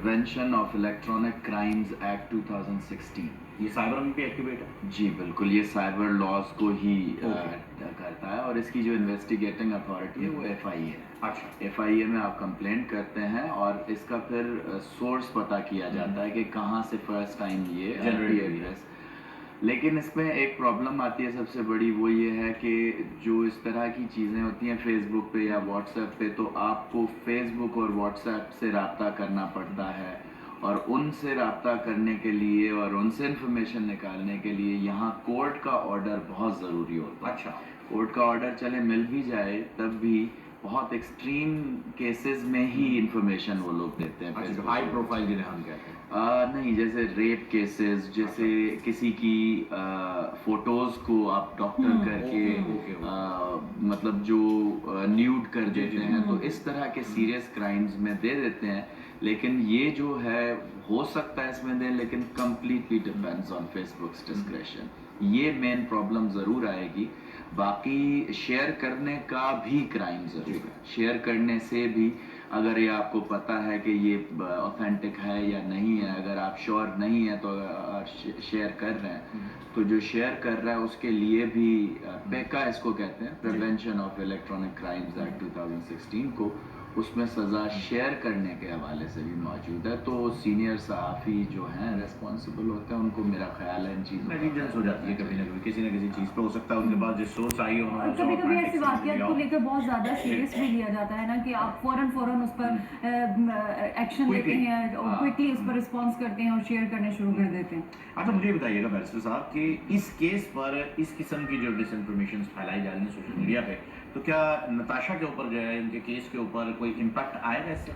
Prevention of electronic crimes act 2016। ये cyber में भी एक्टिवेट है? जी बिल्कुल, ये साइबर लॉज को ही करता है और इसकी जो इन्वेस्टिगेटिंग अथॉरिटी है वो FIA है। अच्छा, FIA में आप कंप्लेंट करते हैं और इसका फिर सोर्स पता किया जाता है कि कहाँ से फर्स्ट टाइम ये जनरेट एड्रेस। लेकिन इसमें एक प्रॉब्लम आती है सबसे बड़ी, वो ये है कि जो इस तरह की चीज़ें होती हैं फेसबुक पे या व्हाट्सएप पे, तो आपको फेसबुक और व्हाट्सएप से रब्ता करना पड़ता है और उनसे रब्ता करने के लिए और उनसे इन्फॉर्मेशन निकालने के लिए यहाँ कोर्ट का ऑर्डर बहुत ज़रूरी होता है। अच्छा, कोर्ट का ऑर्डर चले मिल भी जाए तब भी बहुत एक्सट्रीम केसेस में ही इंफॉर्मेशन वो लोग देते हैं। अच्छा, हाई प्रोफाइल जिन्हें हम कहते हैं। नहीं, जैसे रेप केसेस, जैसे किसी की फोटोज को आप डॉक्टर करके मतलब जो न्यूड कर देते हैं, तो इस तरह के सीरियस क्राइम्स में दे देते हैं। लेकिन ये जो है हो सकता है इसमें दें, लेकिन completely depends on Facebooks discretion. ये मेन प्रॉब्लम ज़रूर आएगी। बाकी शेयर करने का भी क्राइम ज़रूर है। शेयर करने से भी अगर ये आपको पता है कि ये ऑथेंटिक है या नहीं है, अगर आप श्योर नहीं है तो शेयर कर रहे हैं, तो जो शेयर कर रहा है उसके लिए भी पेका इसको कहते हैं, prevention of electronic crimes act 2016 को, उसमें सज़ा शेयर करने के हवाले से भी मौजूद है। तो सीनियर सहाफ़ी जो हैं रिस्पॉन्सिबल होते हैं, उनको मेरा ख्याल है इन चीज़ों नेग्लिजेंस हो जाती है कभी ना कभी, किसी न किसी चीज़ पे हो सकता है उनके पास जो सोर्स आई हो। कभी कभी ऐसे वाक़यात को लेकर बहुत ज़्यादा सीरियस भी लिया जाता है ना, कि आप फ़ौरन उस पर एक्शन लेते हैं और क्विकली उस पर रिस्पॉन्स करते हैं और शेयर करने शुरू कर देते हैं। अच्छा, मुझे बताइएगा बैरिस्टर साहब कि इस केस पर इस किस्म की जो डिसइंफॉर्मेशन फैलाई जा रही है सोशल मीडिया पे, तो क्या नताशा के ऊपर जो है, इनके केस के ऊपर कोई इम्पैक्ट आएगा इससे,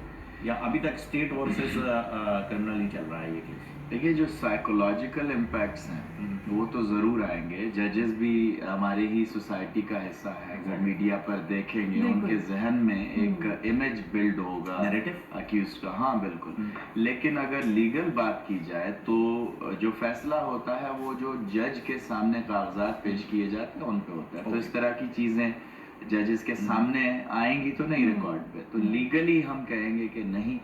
या अभी तक स्टेट वर्सेस क्रिमिनल ही चल रहा है ये केस? देखिए, जो साइकोलॉजिकल इम्पैक्ट्स हैं वो तो ज़रूर आएंगे। जजेस भी हमारी ही सोसाइटी का हिस्सा है, वो मीडिया पर देखेंगे, उनके जहन में एक इमेज बिल्ड होगा नैरेटिव अक्यूज का। हाँ बिल्कुल। लेकिन अगर लीगल बात की जाए तो जो फैसला होता है वो जो जज के सामने कागजात पेश किए जाते हैं उन पे होता है। तो इस तरह की चीज़ें जजेस के सामने आएंगी तो नहीं रिकॉर्ड पे, तो लीगली हम कहेंगे कि नहीं,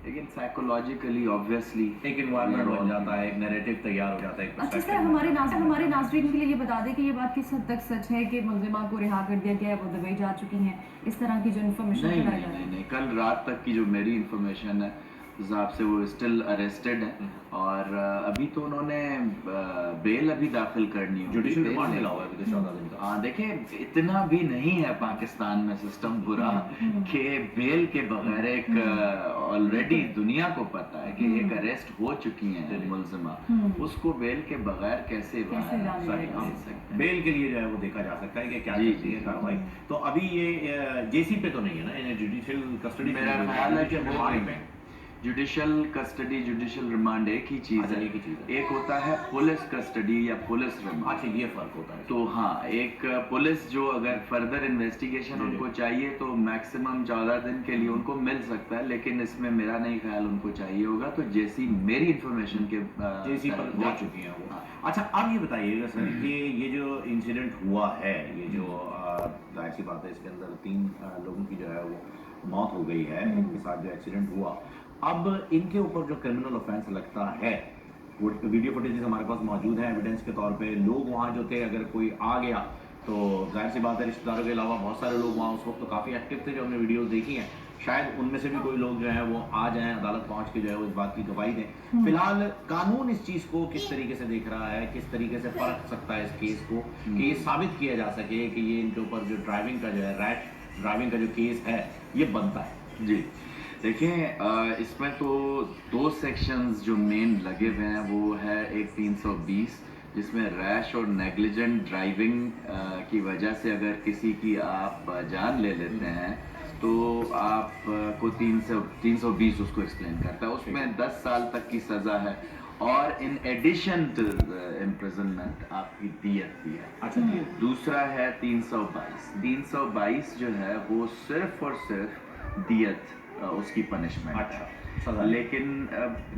लेकिन साइकोलॉजिकली ऑब्वियसली एक एनवायरनमेंट बन जाता है, एक नैरेटिव तैयार हो जाता है। अच्छा सर, हमारे नाज़रीन के लिए ये बता दें कि ये बात किस हद तक सच है कि मुलजिमा को रिहा कर दिया गया है, वो दुबई जा चुकी हैं, इस तरह की जो इन्फॉर्मेशन नहीं, कल रात तक की जो मेरी इन्फॉर्मेशन है उस हिसाब से वो स्टिल अरेस्टेड है और अभी तो उन्होंने बेल अभी दाखिल करनी है, जुडिशियल रिमांड मिला हुआ है अभी तो 14 दिन का। हाँ, देखिए इतना भी नहीं है पाकिस्तान में सिस्टम बुरा कि बेल के बगैर एक ऑलरेडी दुनिया को पता है कि एक अरेस्ट हो चुकी है मुलजिमा, उसको बेल के बगैर कैसे बाहर सकते। बेल के लिए जो है वो देखा जा सकता है कि क्या चलती है कार्रवाई। तो अभी ये जेसी पे तो नहीं है ना, इन्हें जुडिशियल कस्टडी, मेरा ख्याल है कि जुडिशियल कस्टडी जुडिशियल रिमांड एक ही चीज़ है। एक होता है पुलिस कस्टडी या पुलिस रिमांड। अच्छा, ये फर्क होता है। तो हाँ, एक पुलिस जो अगर फर्दर इन्वेस्टिगेशन उनको चाहिए तो मैक्सिमम 14 दिन के लिए उनको मिल सकता है, लेकिन इसमें मेरा नहीं ख्याल उनको चाहिए होगा। तो जैसी मेरी इन्फॉर्मेशन के जेसी पर जा चुकी हैं वो। अच्छा, अब ये बताइएगा सर कि ये जो इंसिडेंट हुआ है, ये जो जाहिर सी बात है इसके अंदर 3 लोगों की जो है वो मौत हो गई है, इनके साथ जो एक्सीडेंट हुआ, अब इनके ऊपर जो क्रिमिनल ऑफेंस लगता है, वो वीडियो फुटेजेस हमारे पास मौजूद हैं एविडेंस के तौर पे। लोग वहाँ जो थे, अगर कोई आ गया तो जाहिर सी बात है रिश्तेदारों के अलावा बहुत सारे लोग वहाँ उस वक्त तो काफ़ी एक्टिव थे, जो हमने वीडियोस देखी हैं, शायद उनमें से भी कोई लोग जो हैं वो आ जाएं, अदालत पहुँच के जो है वो इस बात की गवाही दें। फिलहाल कानून इस चीज़ को किस तरीके से देख रहा है, किस तरीके से परख सकता है इस केस को कि ये साबित किया जा सके कि ये इनके ऊपर जो ड्राइविंग का जो है, रैश ड्राइविंग का जो केस है ये बनता है? जी देखिए, इसमें तो 2 सेक्शंस जो मेन लगे हुए हैं, वो है एक 320 जिसमें रैश और नेग्लिजेंट ड्राइविंग की वजह से अगर किसी की आप जान ले लेते हैं तो आपको 320 उसको एक्सप्लेन करता है। उसमें 10 साल तक की सज़ा है और इन एडिशन टू इम्प्रिजनमेंट आपकी दियत भी है। अच्छा, दूसरा है 322 जो है वो सिर्फ और सिर्फ दियत उसकी पनिशमेंट। अच्छा, लेकिन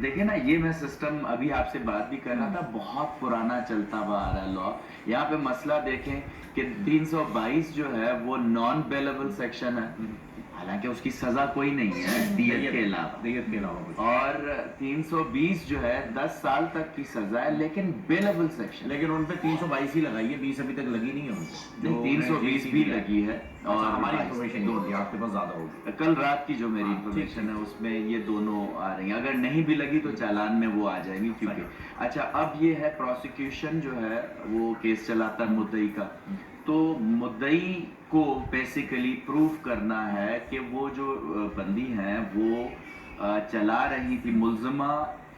देखिए ना, ये मैं सिस्टम अभी आपसे बात भी कर रहा था, बहुत पुराना चलता हुआ आ रहा है लॉ। यहाँ पे मसला देखें कि 322 जो है वो नॉन बेलेबल सेक्शन है, हालांकि उसकी सजा कोई नहीं है दियत के अलावा। दैयत के अलावा कुछ। और 320 जो है 10 साल तक की सजा है, लेकिन बेलेबल सेक्शन। लेकिन उन पे 322 ही लगाई है, 20 अभी तक लगी नहीं है उनको। नहीं, 320 भी लगी है। और हमारी 22 इंफॉर्मेशन दोनों। होगी, आपके पास ज्यादा होगी। कल रात की जो मेरी हाँ, इंफॉर्मेशन है उसमें ये दोनों आ रही हैं। अगर नहीं भी लगी तो चालान में वो आ जाएंगी क्योंकि अच्छा अब ये है प्रोसिक्यूशन जो है वो केस चलाता है मुद्दई का। तो मुद्दई को बेसिकली प्रूफ करना है कि वो जो बंदी हैं वो चला रही थी, मुल्जिमा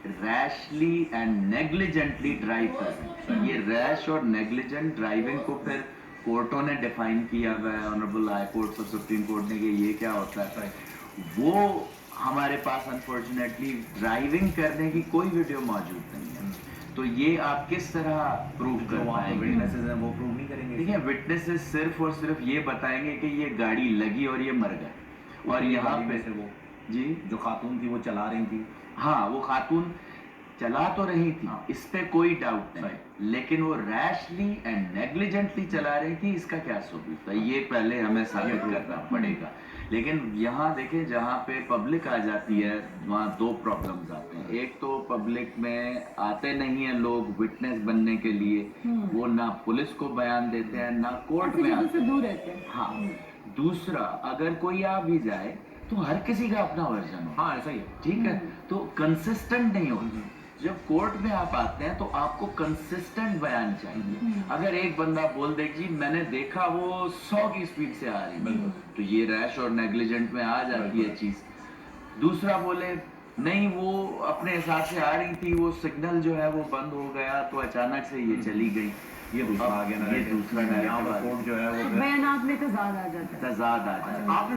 रैशली एंड नेग्लिजेंटली ड्राइव कर रही थी। ये रैश और नेग्लिजेंट ड्राइविंग को फिर कोर्टों ने डिफाइन किया हुआ है, ऑनरेबल हाई कोर्ट और सुप्रीम कोर्ट ने, कि ये क्या होता है। वो हमारे पास अनफॉर्चुनेटली ड्राइविंग करने की कोई वीडियो मौजूद नहीं है। तो ये आप किस तरह प्रूव कर पाएंगे? विटनेसेस हैं वो प्रूव नहीं करेंगे। देखिए, विटनेसेस सिर्फ और सिर्फ ये बताएंगे कि ये गाड़ी लगी और ये मर गए। और यहाँ पे से वो जी जो खातून थी वो चला रही थी। हाँ, वो खातून चला तो रही थी, हाँ। इस पे कोई डाउट नहीं, लेकिन वो रैशली एंड नेग्लिजेंटली चला रही थी, इसका क्या सबूत है? ये पहले हमें साबित करना पड़ेगा। लेकिन यहाँ देखें, जहाँ पे पब्लिक आ जाती है वहाँ दो प्रॉब्लम्स आते हैं। एक तो पब्लिक में आते नहीं है लोग विटनेस बनने के लिए, वो ना पुलिस को बयान देते हैं ना कोर्ट में आते से दूर रहते हैं। हाँ, दूसरा अगर कोई आ भी जाए तो हर किसी का अपना वर्जन हो। हाँ ऐसा ही है। ठीक है, तो कंसिस्टेंट नहीं होती। जब कोर्ट में आप आते हैं तो आपको कंसिस्टेंट बयान चाहिए। अगर एक बंदा बोल दे जी मैंने देखा वो 100 की स्पीड से आ रही है, तो ये रैश और नेग्लिजेंट में आ जाती है चीज। दूसरा बोले नहीं वो अपने हिसाब से आ रही थी, वो सिग्नल जो है वो बंद हो गया तो अचानक से ये चली गई, ये दूसरा आ गया ना, ये दूसरा यहाँ पर कोर्ट जो है वो बयानात में तजाद आ जाता है। तजाद आ जाता है। आपने